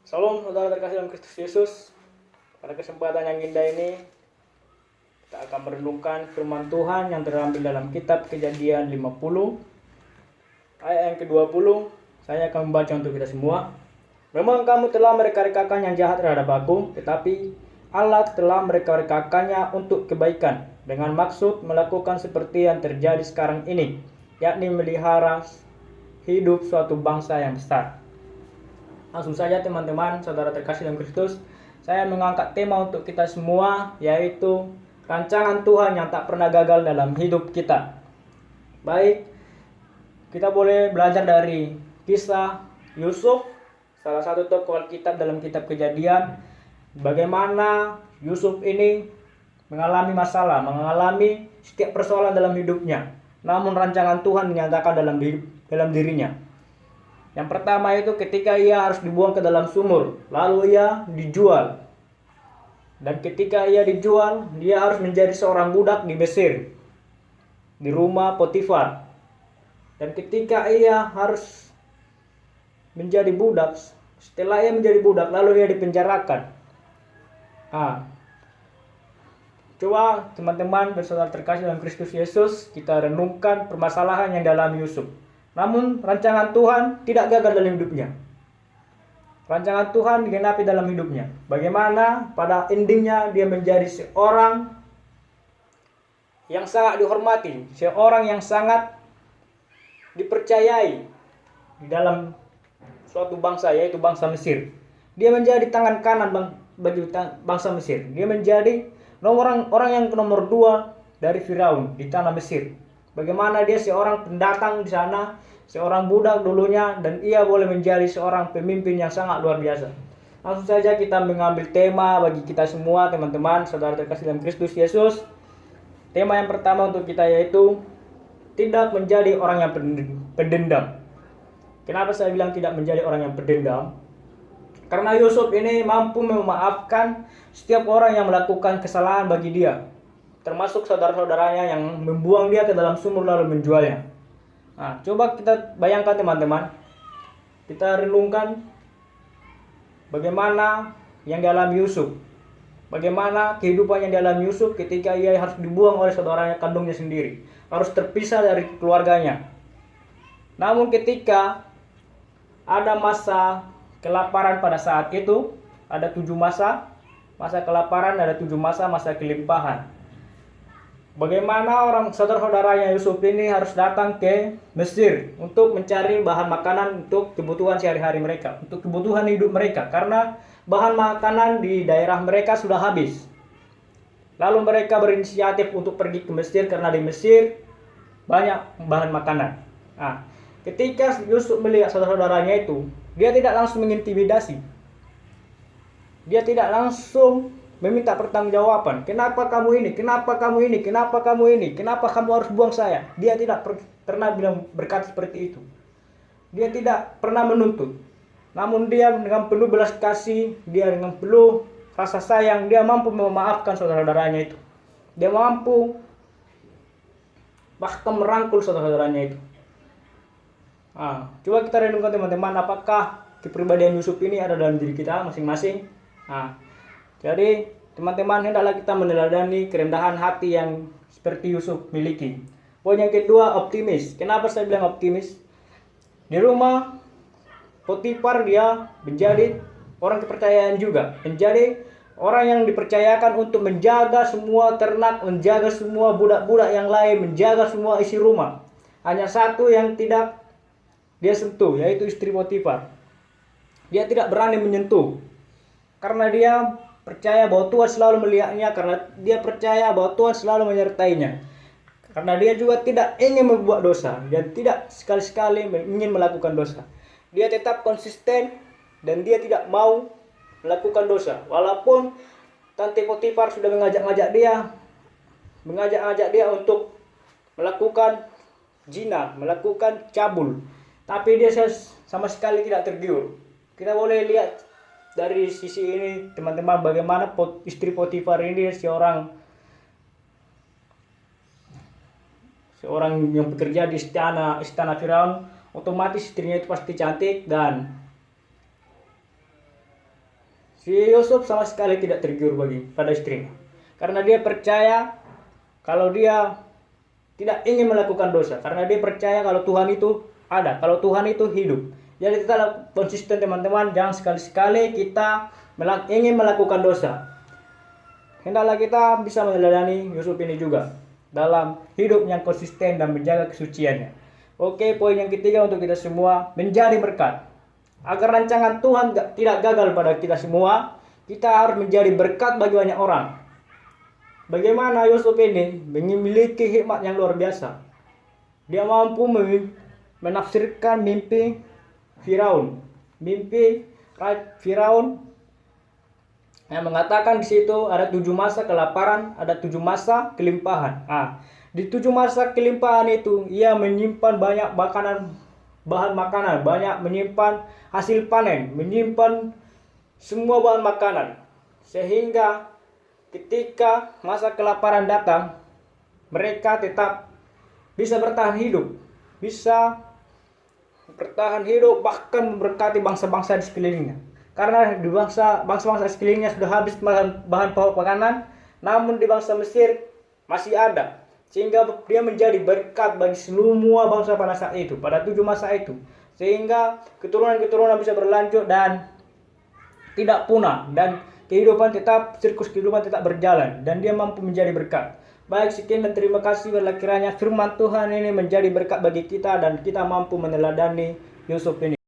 Salam saudara terkasih dalam Kristus Yesus. Pada kesempatan yang indah ini kita akan merenungkan firman Tuhan yang terambil dalam kitab Kejadian 50 ayat yang ke-20. Saya akan membaca untuk kita semua. Memang kamu telah mereka-rekakan yang jahat terhadap aku, tetapi Allah telah mereka-rekakannya untuk kebaikan, dengan maksud melakukan seperti yang terjadi sekarang ini, yakni melihara hidup suatu bangsa yang besar. Langsung saja teman-teman, saudara terkasih dalam Kristus, saya mengangkat tema untuk kita semua, yaitu rancangan Tuhan yang tak pernah gagal dalam hidup kita. Baik, kita boleh belajar dari kisah Yusuf, salah satu tokoh Alkitab dalam kitab Kejadian. Bagaimana Yusuf ini mengalami masalah, mengalami setiap persoalan dalam hidupnya. Namun rancangan Tuhan dinyatakan dalam dirinya. Yang pertama itu ketika ia harus dibuang ke dalam sumur, lalu ia dijual. Dan ketika ia dijual, dia harus menjadi seorang budak di Mesir, di rumah Potifar. Dan ketika ia harus menjadi budak, setelah ia menjadi budak, lalu ia dipenjarakan. Coba teman-teman bersaudara terkasih dalam Kristus Yesus, kita renungkan permasalahan yang dalam Yusuf. Namun rancangan Tuhan tidak gagal dalam hidupnya. Rancangan Tuhan digenapi dalam hidupnya. Bagaimana pada endingnya dia menjadi seorang yang sangat dihormati, seorang yang sangat dipercayai di dalam suatu bangsa, yaitu bangsa Mesir. Dia menjadi tangan kanan bagi bangsa Mesir. Dia menjadi orang yang nomor 2 dari Firaun di tanah Mesir. Bagaimana dia seorang pendatang di sana, seorang budak dulunya, dan ia boleh menjadi seorang pemimpin yang sangat luar biasa. Langsung saja kita mengambil tema bagi kita semua teman-teman, saudara terkasih dalam Kristus Yesus. Tema yang pertama untuk kita yaitu tidak menjadi orang yang pendendam. Kenapa saya bilang tidak menjadi orang yang pendendam? Karena Yusuf ini mampu memaafkan setiap orang yang melakukan kesalahan bagi dia, termasuk saudara-saudaranya yang membuang dia ke dalam sumur lalu menjualnya. Coba kita bayangkan teman-teman, kita renungkan bagaimana yang dialami Yusuf, bagaimana kehidupan yang dialami Yusuf ketika ia harus dibuang oleh saudaranya kandungnya sendiri, harus terpisah dari keluarganya. Namun ketika ada masa kelaparan pada saat itu, ada 7 masa kelaparan, ada 7 masa kelimpahan. Bagaimana orang saudara-saudaranya Yusuf ini harus datang ke Mesir untuk mencari bahan makanan untuk kebutuhan sehari-hari mereka, untuk kebutuhan hidup mereka, karena bahan makanan di daerah mereka sudah habis. Lalu mereka berinisiatif untuk pergi ke Mesir karena di Mesir banyak bahan makanan. Ketika Yusuf melihat saudara-saudaranya itu, dia tidak langsung mengintimidasi. Dia tidak langsung meminta pertanggungjawaban. Kenapa kamu ini? Kenapa kamu ini? Kenapa kamu ini? Kenapa kamu harus buang saya? Dia tidak pernah berkata seperti itu. Dia tidak pernah menuntut. Namun dia dengan penuh belas kasih, dia dengan penuh rasa sayang, dia mampu memaafkan saudara-saudaranya itu. Dia mampu bahkan merangkul saudara-saudaranya itu. Coba kita renungkan teman-teman, apakah kepribadian Yusuf ini ada dalam diri kita masing-masing? Jadi teman-teman, hendaklah kita meneladani kerendahan hati yang seperti Yusuf miliki. Poin yang kedua, optimis. Kenapa saya bilang optimis? Di rumah Potifar dia menjadi orang kepercayaan juga, menjadi orang yang dipercayakan untuk menjaga semua ternak, menjaga semua budak-budak yang lain, menjaga semua isi rumah. Hanya satu yang tidak dia sentuh, yaitu istri Potifar. Dia tidak berani menyentuh, karena dia percaya bahwa Tuhan selalu melihatnya, karena dia percaya bahwa Tuhan selalu menyertainya. Karena dia juga tidak ingin membuat dosa, dan tidak sekali-sekali ingin melakukan dosa. Dia tetap konsisten dan dia tidak mau melakukan dosa. Walaupun Tante Potifar sudah mengajak-ajak dia untuk melakukan zina, melakukan cabul, tapi dia sama sekali tidak tergiur. Kita boleh lihat dari sisi ini teman-teman, bagaimana istri Potifar ini seorang yang bekerja di istana Firaun. Otomatis istrinya itu pasti cantik dan Si Yusuf sama sekali tidak tergiur pada istrinya. Karena dia percaya kalau dia tidak ingin melakukan dosa. Karena dia percaya kalau Tuhan itu ada, kalau Tuhan itu hidup. Jadi kita konsisten teman-teman, jangan sekali-sekali kita ingin melakukan dosa. Hendaklah kita bisa meneladani Yusuf ini juga dalam hidup yang konsisten dan menjaga kesuciannya. Oke, poin yang ketiga untuk kita semua, menjadi berkat. Agar rancangan Tuhan tidak gagal pada kita semua, kita harus menjadi berkat bagi banyak orang. Bagaimana Yusuf ini memiliki hikmat yang luar biasa. Dia mampu menafsirkan mimpi Firaun. Mimpi Firaun yang mengatakan di situ ada 7 masa kelaparan, ada 7 masa kelimpahan. Di 7 masa kelimpahan itu ia menyimpan banyak bahan makanan, banyak menyimpan hasil panen, menyimpan semua bahan makanan, sehingga ketika masa kelaparan datang, mereka tetap bisa bertahan hidup, bahkan memberkati bangsa-bangsa di sekelilingnya. Karena di bangsa-bangsa sekelilingnya sudah habis bahan pokok makanan, namun di bangsa Mesir masih ada, sehingga dia menjadi berkat bagi semua bangsa pada saat itu, pada 7 masa itu, sehingga keturunan-keturunan bisa berlanjut dan tidak punah, dan siklus kehidupan tetap berjalan, dan dia mampu menjadi berkat. Baik, sekian dan terima kasih. Bila kiranya firman Tuhan ini menjadi berkat bagi kita dan kita mampu meneladani Yusuf ini.